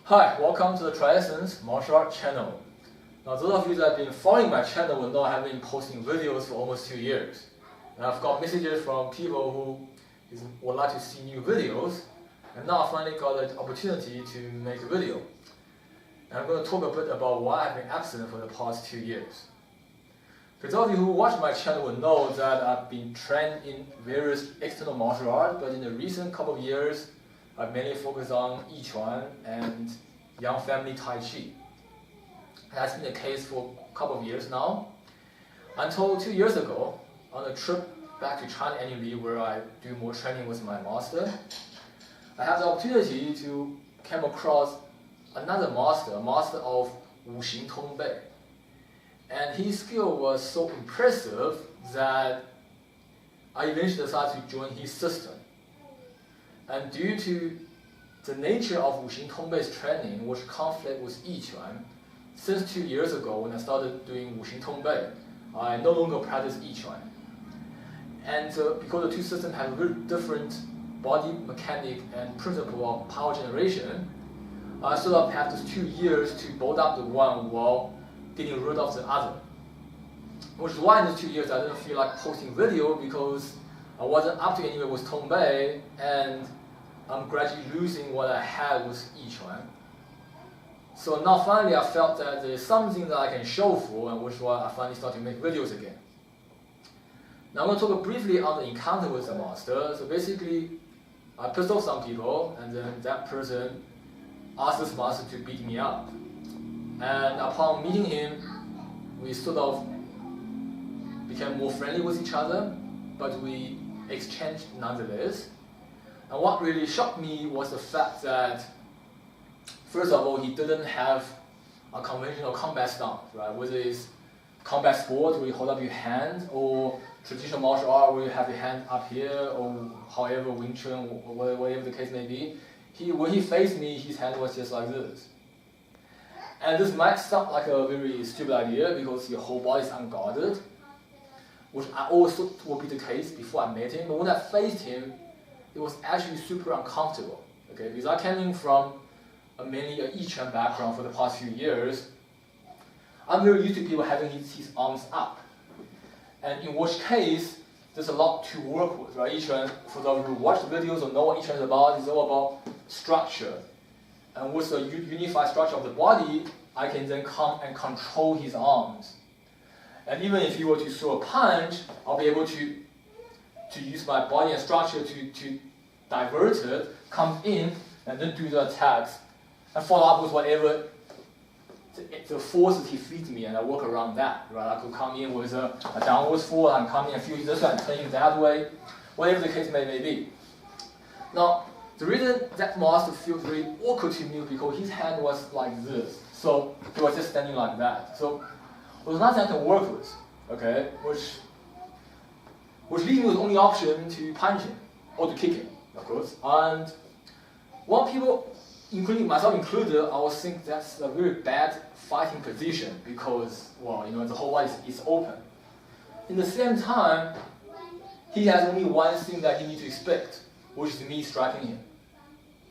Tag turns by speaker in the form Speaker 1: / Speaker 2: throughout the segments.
Speaker 1: Hi, welcome to the TriEssence martial art channel. Now, those of you that have been following my channel will know I have been posting videos for almost 2 years. And I've got messages from people who would like to see new videos, and now I finally got the opportunity to make a video. And I'm going to talk a bit about why I've been absent for the past 2 years. For those of you who watch my channel will know that I've been trained in various external martial arts, but in the recent couple of years, I've mainly focused on Xingyiquan and Young Family Tai Chi. That's been the case for a couple of years now, until 2 years ago, on a trip back to China annually where I do more training with my master. I had the opportunity to come across another master, a master of Wuxing Tongbei. And his skill was so impressive that I eventually decided to join his system. And due to the nature of Wuxing Tongbei's training, which conflict with Yiquan, since 2 years ago when I started doing Wuxing Tongbei, I no longer practice Yiquan. And because the two systems have very different body mechanic and principle of power generation, I sort of had these 2 years to build up the one while getting rid of the other. Which is why in these 2 years I didn't feel like posting video because I wasn't up to anywhere with Tongbei, and I'm gradually losing what I had with Yiquan. So now finally I felt that there's something that I can show for, and which is why I finally started to make videos again. Now I'm going to talk briefly on the encounter with the master. So basically, I pissed off some people, and then that person asked this master to beat me up. And upon meeting him, we sort of became more friendly with each other, but we exchanged nonetheless. And what really shocked me was the fact that, first of all, he didn't have a conventional combat stance, right? Whether it's combat sport where you hold up your hand, or traditional martial art where you have your hand up here, or however Wing Chun, or whatever the case may be. When he faced me, his hand was just like this. And this might sound like a very stupid idea because your whole body is unguarded, which I always thought would be the case before I met him. But when I faced him, it was actually super uncomfortable. Okay, because I came in from mainly a Yiquan background for the past few years. I'm very used to people having his arms up, and in which case there's a lot to work with, right? Yiquan, for those who watch the videos or know what Yiquan is about, it's all about structure. And with a unified structure of the body, I can then come and control his arms. And even if he were to throw a punch, I'll be able to use my body and structure to divert it, come in, and then do the attacks, and follow up with whatever the forces he feeds me, and I work around that, right? I could come in with a downwards force, and come in and feel this way, and turn him that way, whatever the case may be. Now, the reason that master feels very awkward to me is because his hand was like this, so he was just standing like that. So there was nothing I can work with, okay? Which leaves me with the only option to punch him, or to kick him, of course. And one people, including myself included, I would think that's a very bad fighting position because, well, the whole body is open. In the same time, he has only one thing that he needs to expect, which is me striking him.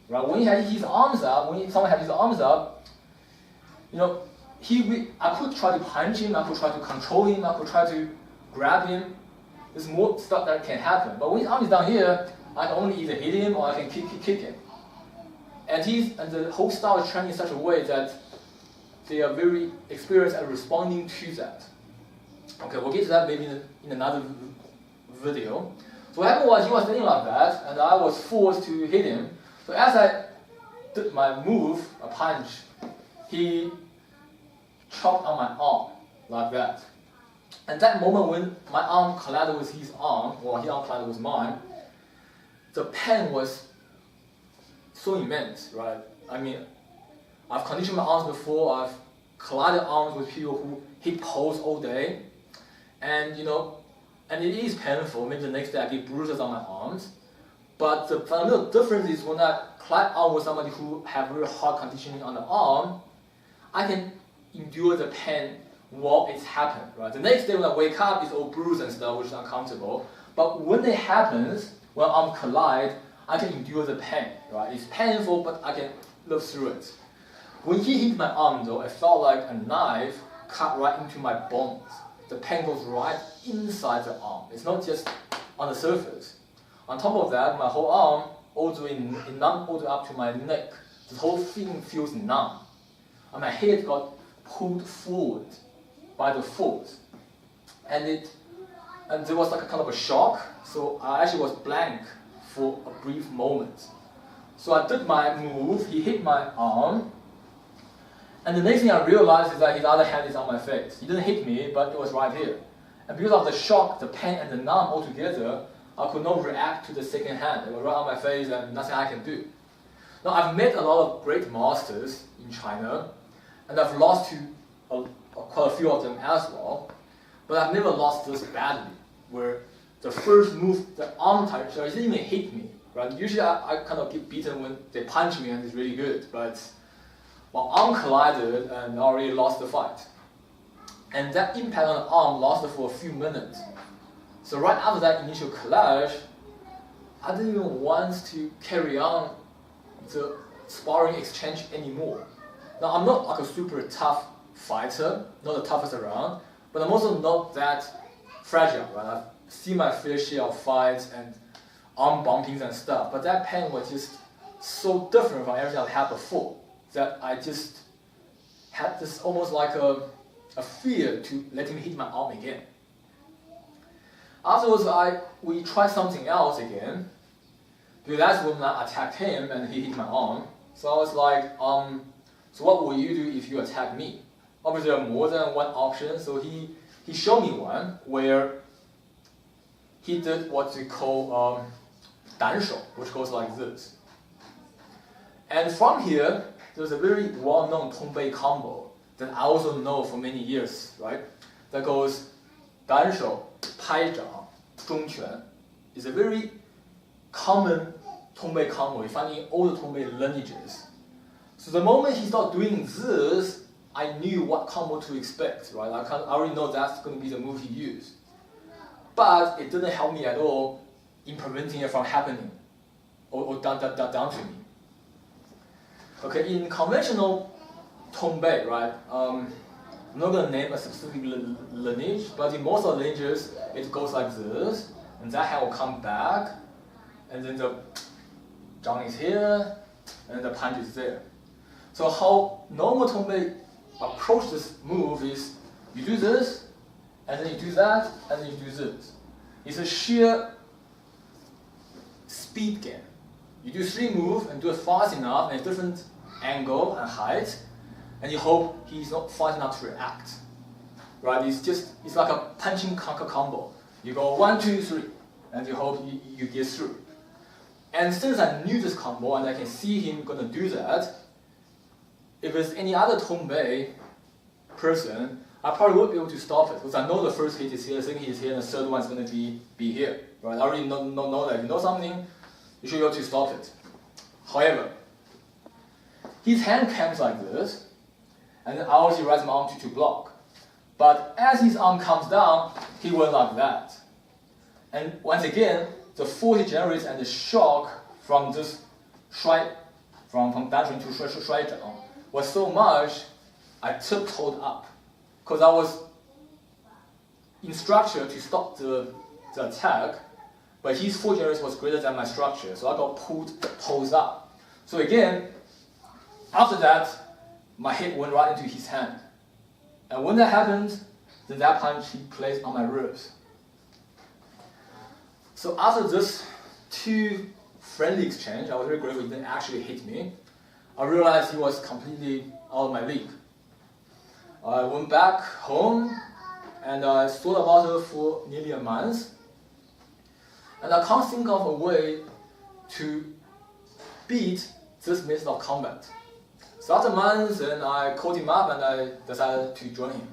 Speaker 1: Right? When he had his arms up, when someone had his arms up, I could try to punch him, I could try to control him, I could try to grab him. There's more stuff that can happen. But when his arm is down here, I can only either hit him or I can kick him. And the whole style is trained in such a way that they are very experienced at responding to that. Okay, we'll get to that maybe in another video. So what happened was he was standing like that, and I was forced to hit him. So as I did my move, a punch, he chopped on my arm like that. And that moment when my arm collided with his arm, or his arm collided with mine, the pain was so immense, right? I mean, I've conditioned my arms before, I've collided arms with people who hit poles all day, and and it is painful. Maybe the next day I get bruises on my arms. But the fundamental difference is when I collide arm with somebody who have very hard conditioning on the arm, I can endure the pain while it's happened, right? The next day when I wake up, it's all bruised and stuff, which is uncomfortable. But when it happens, when arms collide, I can endure the pain, right? It's painful, but I can live through it. When he hit my arm though, it felt like a knife cut right into my bones. The pain goes right inside the arm. It's not just on the surface. On top of that, my whole arm, all the way numb, all the way up to my neck, the whole thing feels numb. And my head got pulled forward by the force. And there was like a kind of a shock, so I actually was blank for a brief moment. So I did my move, he hit my arm, and the next thing I realized is that his other hand is on my face. He didn't hit me, but it was right here. And because of the shock, the pain, and the numb all together, I could not react to the second hand. It was right on my face and nothing I can do. Now, I've met a lot of great masters in China, and I've lost to quite a few of them as well, but I've never lost this badly, where the first move, the arm touch, so it didn't even hit me. Right? Usually I kind of get beaten when they punch me and it's really good, but my arm collided and I already lost the fight. And that impact on the arm lasted for a few minutes. So right after that initial clash, I didn't even want to carry on the sparring exchange anymore. Now I'm not like a super tough fighter, not the toughest around, but I'm also not that fragile, right? I've seen my fair share of fights and arm bumpings and stuff, but that pain was just so different from everything I've had before that I just had this almost like a fear to let him hit my arm again. Afterwards, we tried something else again, because that's when I attacked him and he hit my arm. So I was like, so what will you do if you attack me? Obviously there are more than one option, so he showed me one where he did what we call 单手, which goes like this. And from here, there's a very well-known Tongbei combo that I also know for many years, right? That goes 单手拍掌中拳. It's a very common Tongbei combo you find in all the Tongbei lineages. So the moment he started doing this, I knew what combo to expect, right? I already know that's going to be the move he used. But it didn't help me at all in preventing it from happening or done to me. Okay, in conventional Tongbei, right? I'm not going to name a specific lineage, but in most of the lineages, it goes like this, and that hand will come back, and then the zhang is here, and the punch is there. So how normal Tongbei approach this move is, you do this, and then you do that, and then you do this. It's a sheer speed game. You do 3 moves and do it fast enough and a different angle and height, and you hope he's not fast enough to react. Right? It's like a punching conquer combo. You go 1, 2, 3, and you hope you get through. And since I knew this combo and I can see him gonna do that, if it's any other Tongbei person, I probably would be able to stop it, because I know the first hit is here, the second hit is here, and the third one is going to be here. Right? I already know that if you know something, you should be able to stop it. However, his hand comes like this, and then I obviously raise my arm to block. But as his arm comes down, he went like that. And once again, the force he generates and the shock from this from 单手 to 摔掌 was so much, I tiptoed up. Because I was in structure to stop the attack, but his force generation was greater than my structure, so I got pulled up. So again, after that, my head went right into his hand. And when that happened, then that punch he placed on my ribs. So after this 2 friendly exchange, I was very grateful he didn't actually hit me. I realized he was completely out of my league. I went back home and I thought about it for nearly a month. And I can't think of a way to beat this method of combat. So after a month, then I called him up and I decided to join him.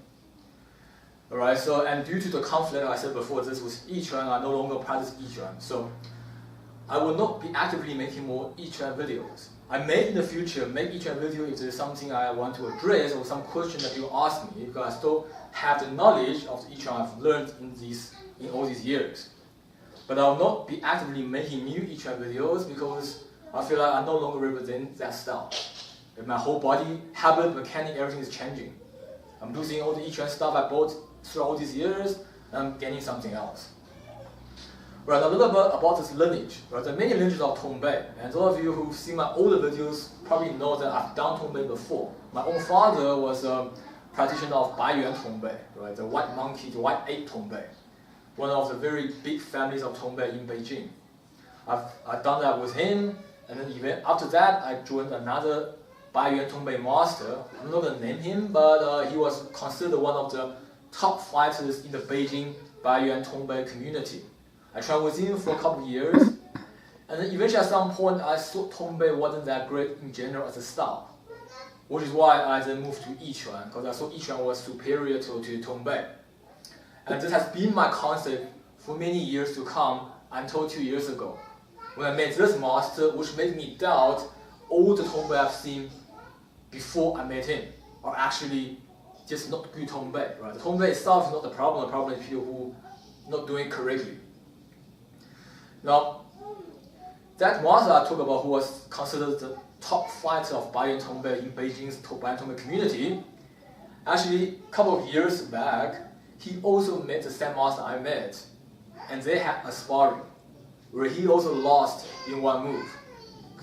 Speaker 1: Alright, so and due to the conflict I said before, this was Yiquan, I no longer practice Yiquan. So I will not be actively making more Yiquan videos. I may in the future make Yiquan video if there's something I want to address or some question that you ask me, because I still have the knowledge of the Yiquan I've learned in all these years. But I will not be actively making new Yiquan videos because I feel like I no longer represent that style. My whole body, habit, mechanic, everything is changing. I'm losing all the Yiquan stuff I bought through all these years, and I'm getting something else. Right, a little bit about this lineage. Right, there are many lineages of Tongbei, and those of you who've seen my older videos probably know that I've done Tongbei before. My own father was a practitioner of Baiyuan Tongbei, right, the white monkey, the white ape Tongbei, one of the very big families of Tongbei in Beijing. I've done that with him, and then even after that, I joined another Baiyuan Tongbei master. I'm not going to name him, but he was considered one of the top fighters in the Beijing Baiyuan Tongbei community. I trained with him for a couple of years, and then eventually at some point I saw Tongbei wasn't that great in general as a style, which is why I then moved to Yiquan, because I saw Yiquan was superior to Tongbei. And this has been my concept for many years to come until 2 years ago, when I met this master, which made me doubt all the Tongbei I've seen before I met him are actually just not good Tongbei. Right? The Tongbei itself is not the problem is people who are not doing it correctly. Now, that master I talk about, who was considered the top fighter of Baiyuan Tongbei in Beijing's Baiyuan Tongbei community, actually, a couple of years back, he also met the same master I met, and they had a sparring, where he also lost in one move.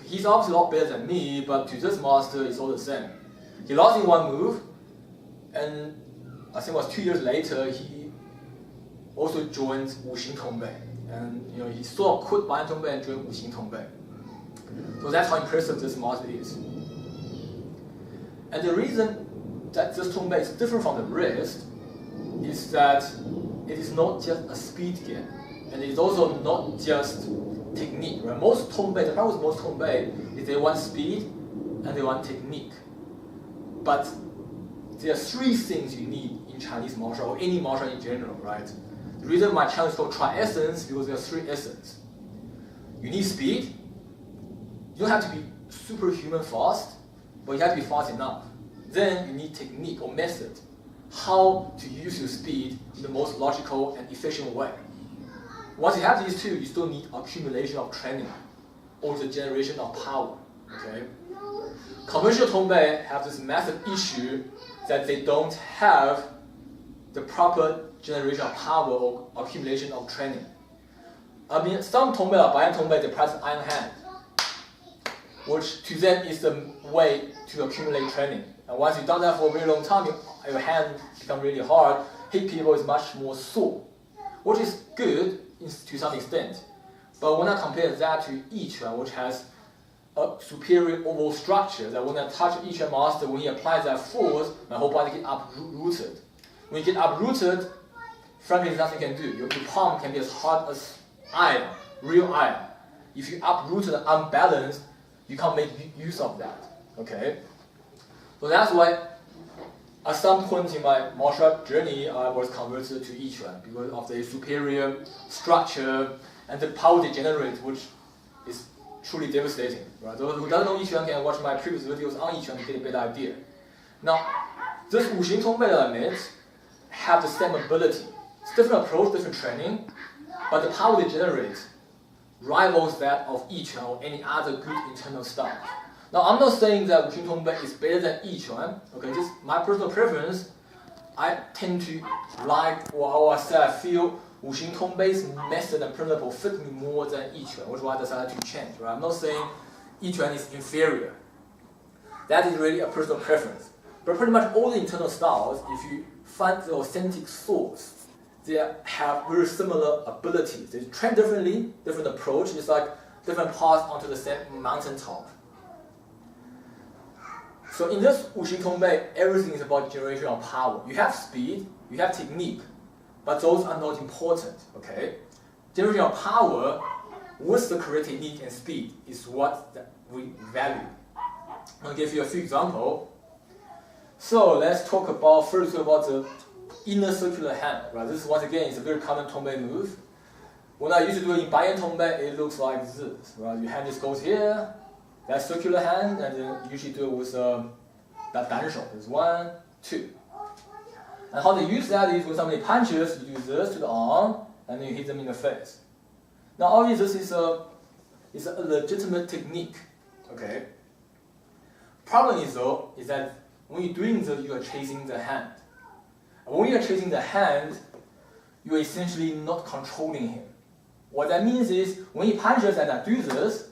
Speaker 1: He's obviously a lot better than me, but to this master, it's all the same. He lost in one move, and I think it was 2 years later, he also joined Wuxing Tongbei. And he sort of quit Baiyuan Tongbei and joined Wuxing Tongbei. So that's how impressive this master is. And the reason that this Tongbei is different from the rest is that it is not just a speed game, and it is also not just technique. Right? Most Tongbei, the problem with most Tongbei is they want speed and they want technique. But there are 3 things you need in Chinese martial or any martial in general, right? The reason my channel is called TriEssence because there are 3 essence. You need speed. You don't have to be superhuman fast, but you have to be fast enough. Then you need technique or method, how to use your speed in the most logical and efficient way. Once you have these 2, you still need accumulation of training or the generation of power. Okay? Conventional Tongbei have this massive issue that they don't have the proper generation of power or accumulation of training. I mean, some Tongbei or Baiyuan Tongbei, they practice iron hand, which to them is the way to accumulate training. And once you've done that for a very long time, your hand becomes really hard. Hit people is much more sore, which is good to some extent. But when I compare that to Yiquan, which has a superior oval structure, that when I touch Yiquan master, when he applies that force, my whole body gets uprooted. When you get uprooted, frankly, there's nothing you can do. Your palm can be as hard as iron, real iron. If you uprooted and unbalanced, you can't make use of that. Okay? So that's why at some point in my martial art journey, I was converted to Yiquan because of the superior structure and the power they generate, which is truly devastating. Right? Those who don't know Yiquan can watch my previous videos on Yiquan to get a better idea. Now, this Wuxing Tongbei that I met have the same ability. It's different approach, different training, but the power they generate rivals that of Yiquan or any other good internal style. Now, I'm not saying that Wuxing Tongbei is better than Yiquan. Okay, just my personal preference. I tend to like, or I say I feel Wuxing Tongbei's method and principle fit me more than Yiquan, which is why I decided to change. Right? I'm not saying Yiquan is inferior. That is really a personal preference. But pretty much all the internal styles, if you find the authentic source, they have very similar abilities. They train differently, different approach. It's like different paths onto the same mountaintop. So in this Wuxing Tongbei, everything is about generation of power. You have speed, you have technique, but those are not important. Okay, generation of power with the correct technique and speed is what we value. I'll give you a few examples. So let's talk about first about the inner circular hand. Right, this once again is a very common Tongbei move. When I used to do it in Baiyuan Tongbei, it looks like this. Right, your hand just goes here. That circular hand, and then usually do it with that danshou. There's 1, 2. And how they use that is when somebody punches, you do this to the arm, and then you hit them in the face. Now, obviously, this is a legitimate technique, okay? Problem is though, is that when you're doing this, you are chasing the hand. And when you are chasing the hand, you are essentially not controlling him. What that means is, when he punches and I do this,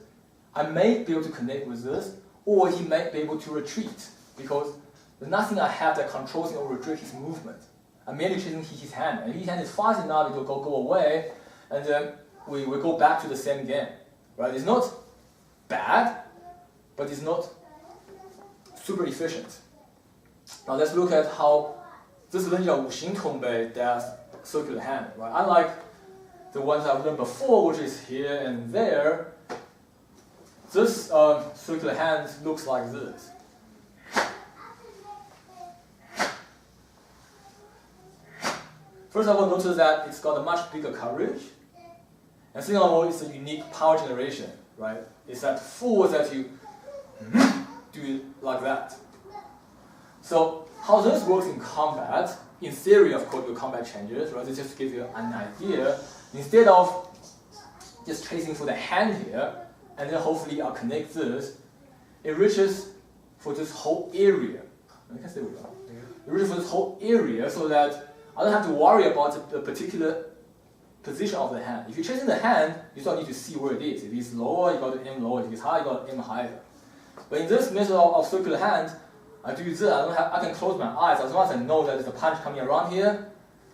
Speaker 1: I may be able to connect with this, or he may be able to retreat, because there's nothing I have that controls him or restricts his movement. I'm merely chasing his hand, and his hand is fast enough, it will go away, and then we go back to the same game. Right? It's not bad, but it's not super efficient. Now let's look at how this lineage of Wuxing Tongbei does circular hand. Right? Unlike the ones I've learned before, which is here and there, this circular hand looks like this. First of all, notice that it's got a much bigger coverage. And second of all, it's a unique power generation, right? It's that force that you do it like that. So how this works in combat, in theory, of course, your combat changes, right? This just gives you an idea. Instead of just chasing for the hand here, and then hopefully I'll connect this, it reaches for this whole area. You can stay with that. It reaches for this whole area so that I don't have to worry about the particular position of the hand. If you're chasing the hand, you still need to see where it is. If it's lower, you got to aim lower. If it's high, you got to aim higher. But in this method of circular hand, I do this. I can close my eyes. As long as I know that there's a punch coming around here,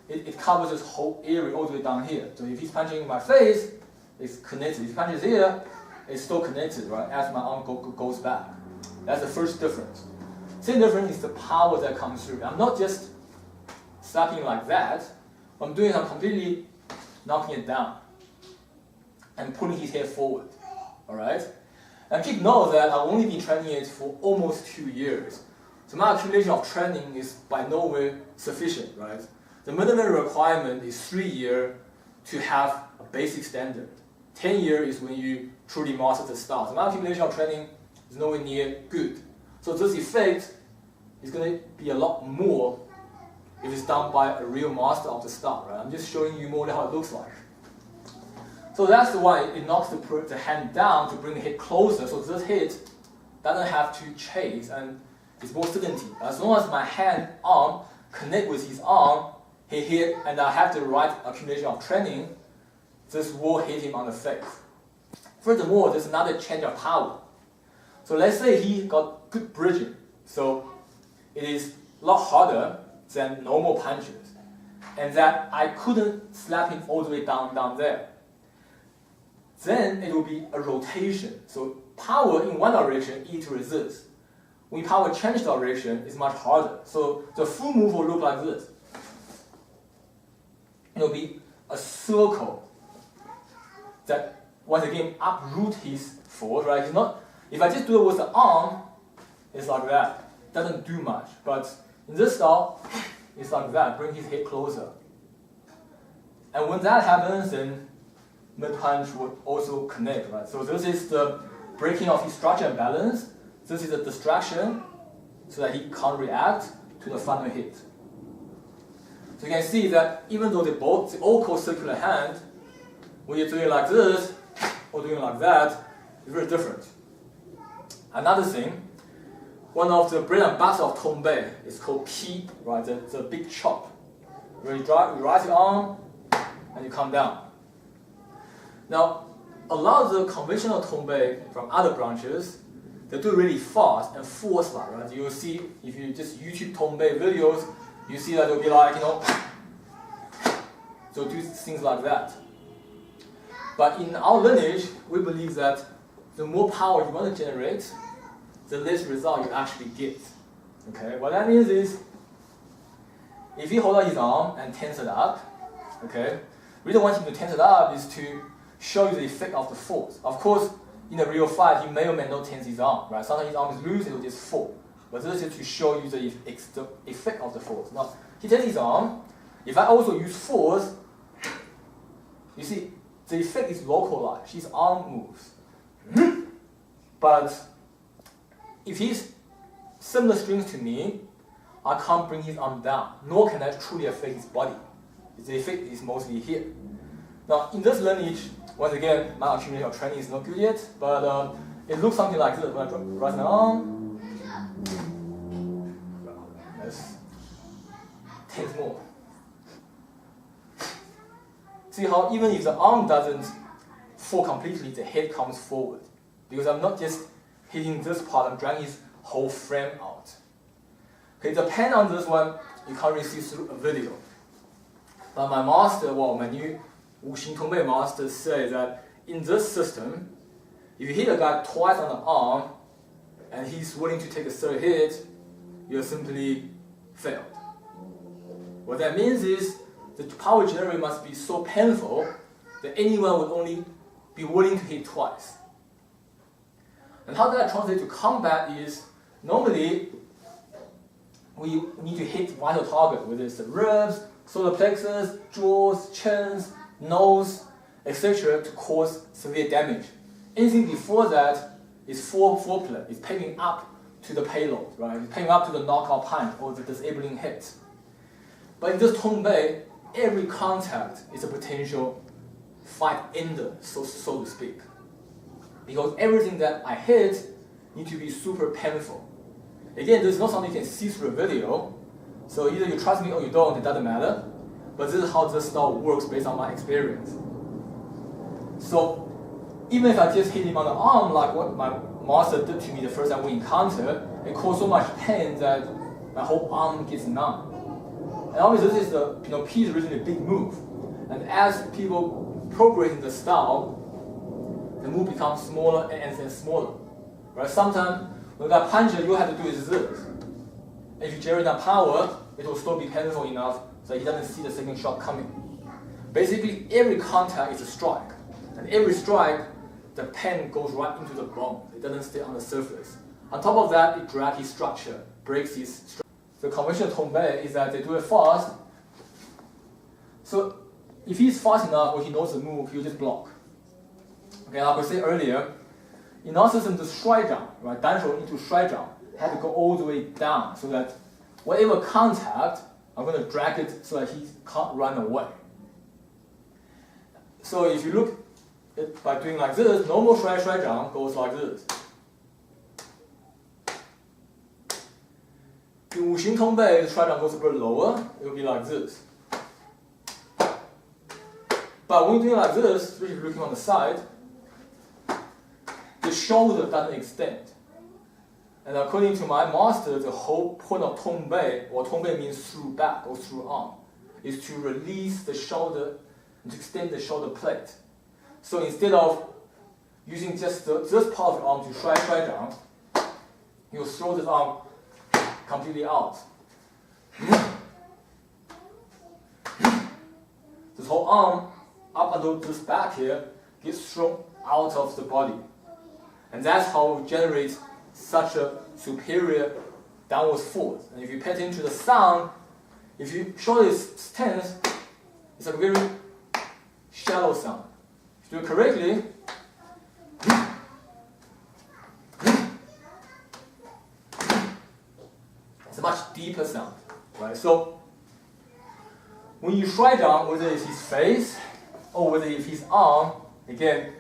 Speaker 1: it covers this whole area all the way down here. So if he's punching in my face, it's connected. If he punches here, it's still connected, right? As my arm goes back. That's the first difference. Second difference is the power that comes through. I'm not just slapping like that. I'm completely knocking it down and pulling his head forward. All right? And keep note that I've only been training it for almost 2 years. So my accumulation of training is by no way sufficient, right? The minimum requirement is 3 years to have a basic standard. 10 years is when you truly master the style. So my accumulation of training is nowhere near good. So this effect is going to be a lot more if it's done by a real master of the style, right? I'm just showing you more how it looks like. So that's why it knocks the hand down to bring the head closer. So this hit doesn't have to chase, and it's more certainty. As long as my arm connect with his arm, he hit, and I have the right accumulation of training, this will hit him on the face. Furthermore, there's another change of power. So let's say he got good bridging. So it is a lot harder than normal punches. And that I couldn't slap him all the way down there. Then it will be a rotation. So power in one direction, easy to resist. When power change direction, it's much harder. So the full move will look like this. It will be a circle that once again uproot his force, right? It's not, if I just do it with the arm, it's like that. It doesn't do much. But in this style, it's like that, bring his head closer. And when that happens, then mid-punch would also connect, right? So this is the breaking of his structure and balance. This is a distraction so that he can't react to the final hit. So you can see that even though they all call circular hand, when you're doing it like this or doing it like that, it's very different. Another thing, one of the bread and butter of Tongbei is called Pi, right? The big chop. Where you rise your arm and you come down. Now, a lot of the conventional Tongbei from other branches, they do it really fast and force-like, right? You'll see, if you just YouTube Tongbei videos, you see that they'll be like, they'll do things like that. But in our lineage, we believe that the more power you want to generate, the less result you actually get. Okay, what that means is, if you hold out his arm and tense it up, okay, we don't want him to tense it up is to show you the effect of the force. Of course, in a real fight, he may or may not tense his arm, right? Sometimes his arm is loose, it will just fall. But this is to show you the effect of the force. Now, he tenses his arm. If I also use force, you see, the effect is localized. His arm moves. But if he's similar strength to me, I can't bring his arm down, nor can I truly affect his body. The effect is mostly here. Now, in this lineage, once again, my accumulation of training is not good yet, but it looks something like this. When I raise my arm, 10 more. See how even if the arm doesn't fall completely, the head comes forward. Because I'm not just hitting this part, I'm dragging his whole frame out. Okay, the pen on this one, you can't really see through a video. But my master, well, my new Wuxing Tongbei master says that in this system, if you hit a guy twice on the arm, and he's willing to take a third hit, you're simply failed. What that means is the power generated must be so painful that anyone would only be willing to hit twice. And how that translates to combat is, normally, we need to hit vital target, whether it's the ribs, solar plexus, jaws, chins, nose, etc., to cause severe damage. Anything before that is foreplay, it's paving up to the payload, right? It's paving up to the knockout punch or the disabling hit. But in this Tongbei, every contact is a potential fight ender, so to speak. Because everything that I hit needs to be super painful. Again, this is not something you can see through a video, so either you trust me or you don't, it doesn't matter. But this is how this style works based on my experience. So even if I just hit him on the arm, like what my master did to me the first time we encountered, it caused so much pain that my whole arm gets numb. And obviously this is the P is originally a big move. And as people progress in the style, the move becomes smaller and smaller. Right? Sometimes when that puncher, you have to do is this. And if you generate enough power, it will still be painful enough so he doesn't see the second shot coming. Basically, every contact is a strike. And every strike, the pen goes right into the bone. It doesn't stay on the surface. On top of that, it drags his structure, breaks his structure. The conventional Tongbei is that they do it fast. So if he's fast enough or he knows the move, he'll just block. Okay, like I said earlier, in our system, the strike down, right, danshou into strike down, have to go all the way down so that whatever contact, I'm going to drag it so that he can't run away. So if you look at by doing like this, normal strike down goes like this. In Wuxing Tongbei, the strike down goes a bit lower, it will be like this. But when you're doing like this, especially looking on the side, the shoulder doesn't extend. And according to my master, the whole point of Tongbei, or Tongbei means through back or through arm, is to release the shoulder and to extend the shoulder plate. So instead of using just this part of the arm to strike down, you throw this arm completely out. This whole arm, up until this back here, gets thrown out of the body. And that's how we generate such a superior downward force. And if you pay attention to the sound, if you show this tense, it's a very shallow sound. If you do it correctly, it's a much deeper sound, right? So when you strike down, whether it's his face or whether it's his arm, again,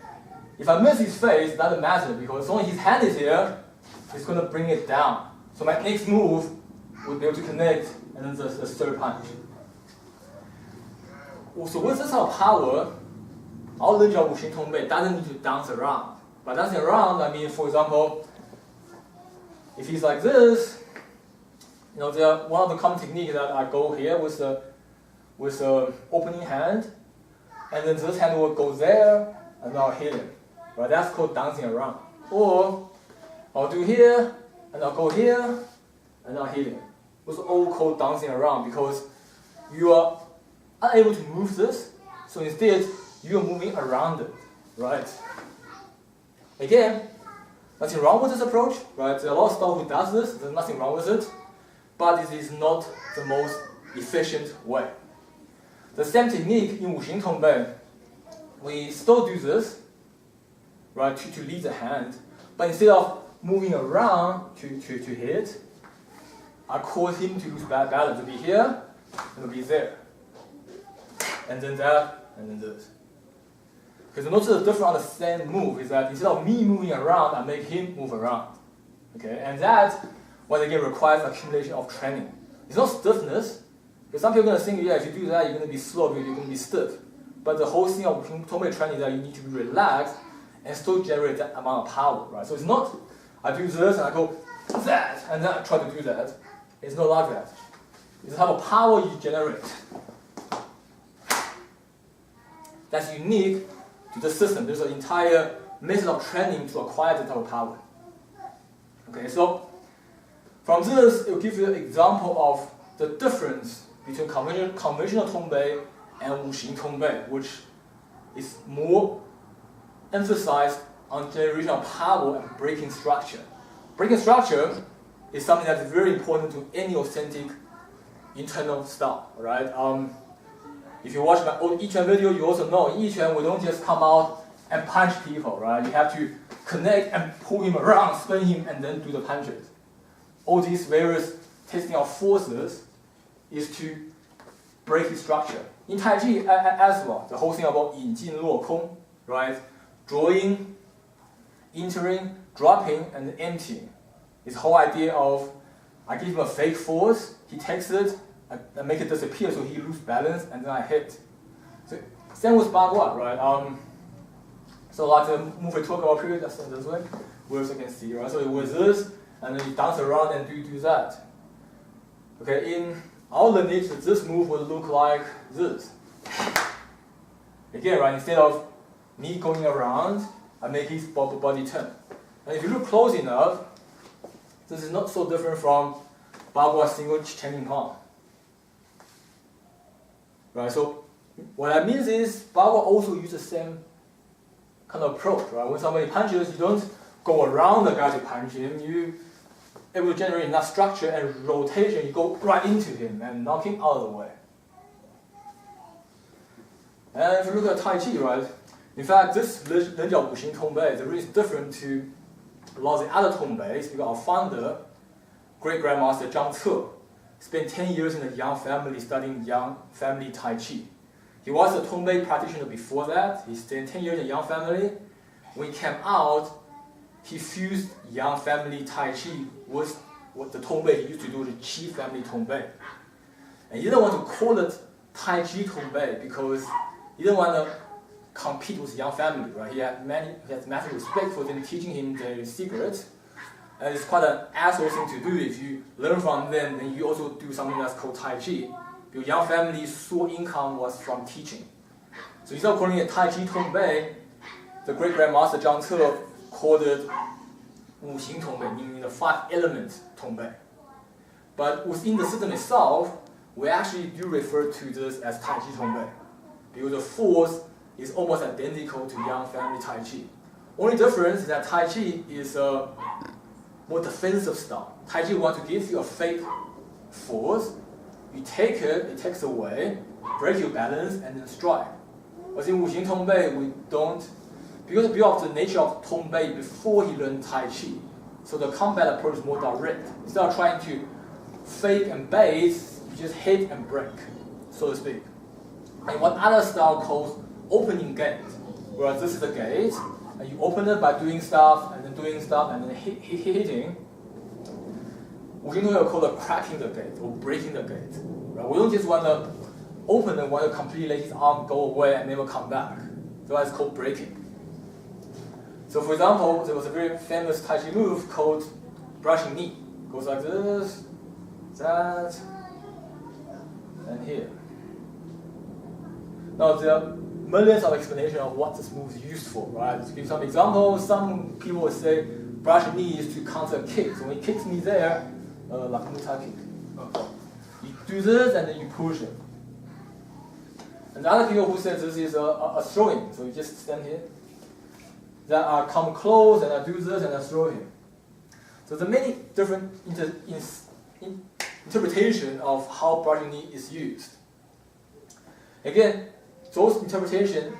Speaker 1: if I miss his face, it doesn't matter because as long as his hand is here, it's going to bring it down. So my next move would be able to connect and then the third punch. So with this kind of power, our Lineage of Wuxing Tongbei doesn't need to dance around. By dancing around, I mean, for example, if he's like this, one of the common techniques that I go here with the opening hand, and then this hand will go there, and I'll hit him. Right? That's called dancing around. Or I'll do here, and I'll go here, and I'll hit him. It's all called dancing around because you are unable to move this, so instead you are moving around it. Right? Again, nothing wrong with this approach. Right? There are a lot of stuff who does this. There's nothing wrong with it, but it is not the most efficient way. The same technique in Wuxing Tongbei, we still do this, right, to lead the hand, but instead of moving around to hit, I cause him to lose balance. To be here, and to be there. And then that, and then this. Because notice the difference on the same move is that instead of me moving around, I make him move around. Okay, and that, once again, requires accumulation of training. It's not stiffness, Because some people are going to think, yeah, if you do that, you're going to be slow, you're going to be stiff. But the whole thing of Wuxing Tongbei training is that you need to be relaxed and still generate that amount of power, right? So it's not, I do this and I go that, and then I try to do that. It's not like that. It's the type of power you generate that's unique to the system. There's an entire method of training to acquire that type of power. Okay, so from this, it will give you an example of the difference between conventional Tongbei and Wuxing Tongbei, which is more emphasized on generation of power and breaking structure. Breaking structure is something that's very important to any authentic internal style, right? If you watch my old Yiquan video, you also know in Yiquan we don't just come out and punch people, right? You have to connect and pull him around, spin him, and then do the punches. All these various testing of forces is to break his structure. In Tai Chi as well, the whole thing about 引进落空, right? Drawing, entering, dropping, and emptying. This whole idea of I give him a fake force, he takes it, I make it disappear so he loses balance, and then I hit. So same with Bagua, right? So like the move we talk about previously, that's this way, we also can see, right? So it was this, and then you dance around and do that. Okay, in our lineage, this move would look like this. Again, right, instead of me going around, I make his body turn. And if you look close enough, this is not so different from Bagua single chanting palm. Right, so what that means is Bagua also uses the same kind of approach, right? When somebody punches, you don't go around the guy to punch him, you able to generate enough structure and rotation, you go right into him and knock him out of the way. And if you look at Tai Chi, right? In fact, this Lineage of Wuxing Tongbei is really different to a lot of the other Tongbeis because our founder, great grandmaster Zhang Ce, spent 10 years in the Yang family studying Yang family Tai Chi. He was a Tongbei practitioner before that. He spent 10 years in the Yang family. When he came out, he fused Yang family Tai Chi with what the Tongbei he used to do, the Qi family Tongbei. And he didn't want to call it Tai Chi Tongbei because he didn't want to compete with Yang family, right? He has massive respect for them teaching him their secrets. And it's quite an asshole thing to do. If you learn from them, then you also do something that's called Tai Chi. Your Yang family's sole income was from teaching. So instead of calling it Tai Chi Tongbei, the great grandmaster Zhang Ce called it Wuxing Tongbei, meaning the 5-element Tongbei. But within the system itself, we actually do refer to this as Tai Chi Tongbei, because the force is almost identical to Yang family Tai Chi. Only difference is that Tai Chi is a more defensive style. Tai Chi wants to give you a fake force, you take it, it takes away, break your balance, and then strike. But in Wuxing Tongbei, we don't, because of the nature of Tongbei before he learned Tai Chi, so the combat approach is more direct. Instead of trying to fake and base, you just hit and break, so to speak. And what other style calls opening gate, whereas this is the gate, and you open it by doing stuff, and then hitting. Wuxing Tongbei will call it cracking the gate, or breaking the gate. Right? We don't just want to open and want to completely let his arm go away and never come back. So that's called breaking. So for example, there was a very famous Tai Chi move called brushing knee. It goes like this, that, and here. Now there are millions of explanations of what this move is used for, right? To give some examples, some people would say brushing knee is to counter a kick. So when he kicks me there, like Muay Thai kick. You do this and then you push him. And the other people who say this is a throwing, so you just stand here. Then I come close and I do this and I throw him. So there are many different interpretations of how brushing knee is used. Again, those interpretations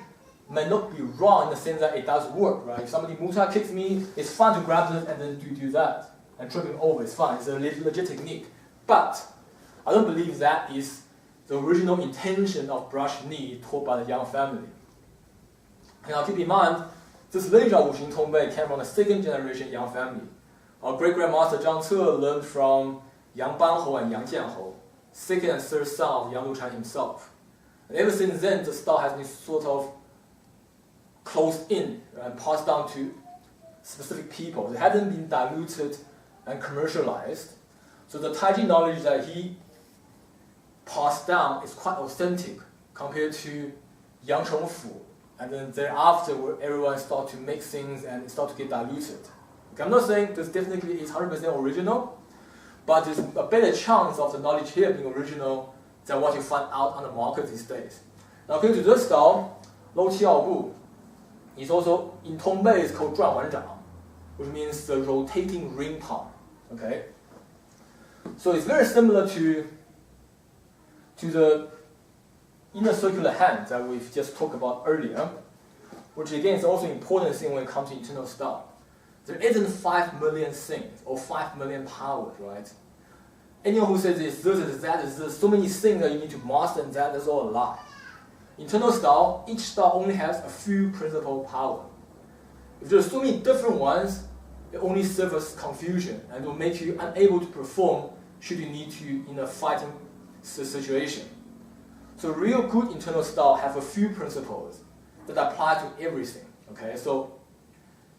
Speaker 1: may not be wrong in the sense that it does work, right? If somebody Muay Thai kicks me, it's fine to grab this and then do that. And trip him over, it's fine, it's a legit technique. But I don't believe that is the original intention of brush knee taught by the Yang family. And now keep in mind, this lineage of Wuxing Tongbei came from the second generation Yang family. Our great grandmaster Zhang Ce learned from Yang Banhou and Yang Jianhou. second and third son of Yang Luchan himself. And ever since then, the style has been sort of closed in and passed down to specific people. It hasn't been diluted and commercialized. So the Tai Chi knowledge that he passed down is quite authentic compared to Yang Chongfu. And then thereafter, where everyone starts to make things and it starts to get diluted. Okay, I'm not saying this definitely is 100% original, but there's a better chance of the knowledge here being original than what you find out on the market these days. Now, according to this style, Lou Qiao Bu is also, in Tongbei, it's called 转完掌, which means the rotating ring palm. Okay? So it's very similar to the inner circular hand that we've just talked about earlier, which again is also an important thing when it comes to internal style. There isn't 5 million things or 5 million powers, right? Anyone who says it's this, it's that, it's this, so many things that you need to master and that's all a lie. Internal style, each style only has a few principal power. If there's so many different ones, it only serves as confusion and will make you unable to perform should you need to in a fighting situation. So real good internal style have a few principles that apply to everything. Okay, so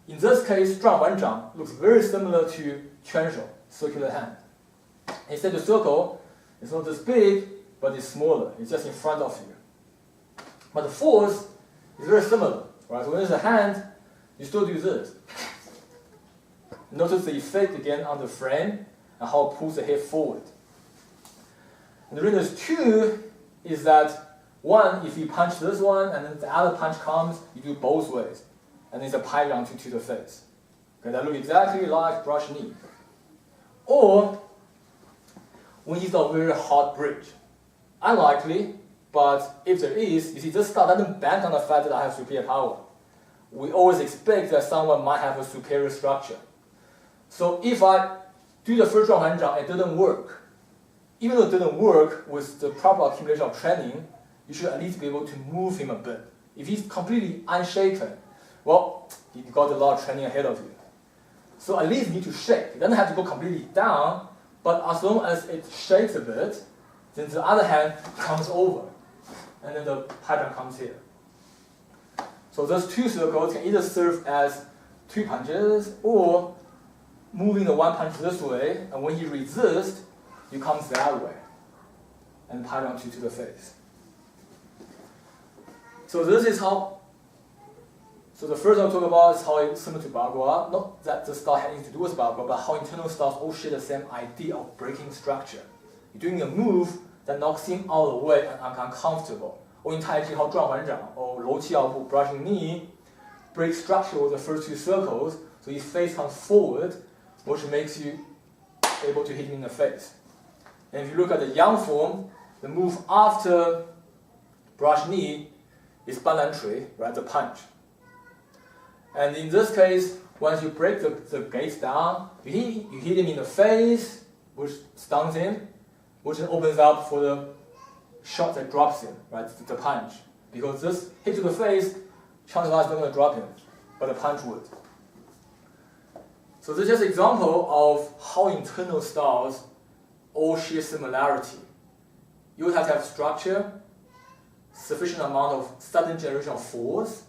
Speaker 1: in this case, 转完掌 looks very similar to 圈手, circular hand. Instead the circle is not this big, but it's smaller. It's just in front of you. But the force is very similar, right? So when there's a hand, you still do this. Notice the effect again on the frame and how it pulls the head forward. And the reason there's two is that one, if you punch this one and then the other punch comes, you do both ways. And it's a pai round to the face. Okay, that looks exactly like brush knee. Or when it's a very hard bridge. Unlikely, but if there is, you see this style doesn't bank on the fact that I have superior power. We always expect that someone might have a superior structure. So if I do the first 转完掌, it didn't work. Even though it didn't work with the proper accumulation of training, you should at least be able to move him a bit. If he's completely unshaken, well, you got a lot of training ahead of you. So at least you need to shake. It doesn't have to go completely down, but as long as it shakes a bit, then the other hand comes over, and then the pattern comes here. So those two circles can either serve as 2 punches, or moving the one punch this way, and when he resists, he comes that way, and pattern to the face. So this is how. So the first I'll talk about is how it's similar to Bagua. Not that the style has anything to do with Bagua, but how internal styles all share the same idea of breaking structure. You're doing a move that knocks him out of the way and uncomfortable. Or in Tai Chi, how 转完掌 or Lou Qiao Bu, brushing knee, break structure with the first 2 circles, so his face comes forward, which makes you able to hit him in the face. And if you look at the Yang form, the move after brush knee is 斑斓锤, right, the punch. And in this case, once you break the gates down, you hit him in the face, which stuns him, which then opens up for the shot that drops him, right, the punch. Because this hit to the face, chances are it's not going to drop him, but the punch would. So this is just an example of how internal styles all share similarity. You would have to have structure, sufficient amount of sudden generation of force.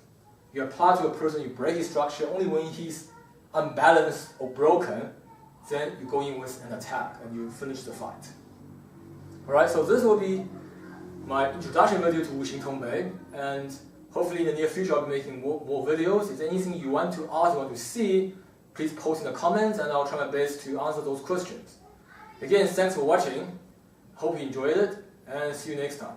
Speaker 1: You apply to a person, you break his structure. Only when he's unbalanced or broken, then you go in with an attack and you finish the fight. Alright, so this will be my introduction video to Wuxing Tongbei, and hopefully in the near future I'll be making more videos. If there's anything you want to ask, you want to see, please post in the comments and I'll try my best to answer those questions. Again, thanks for watching. Hope you enjoyed it, and see you next time.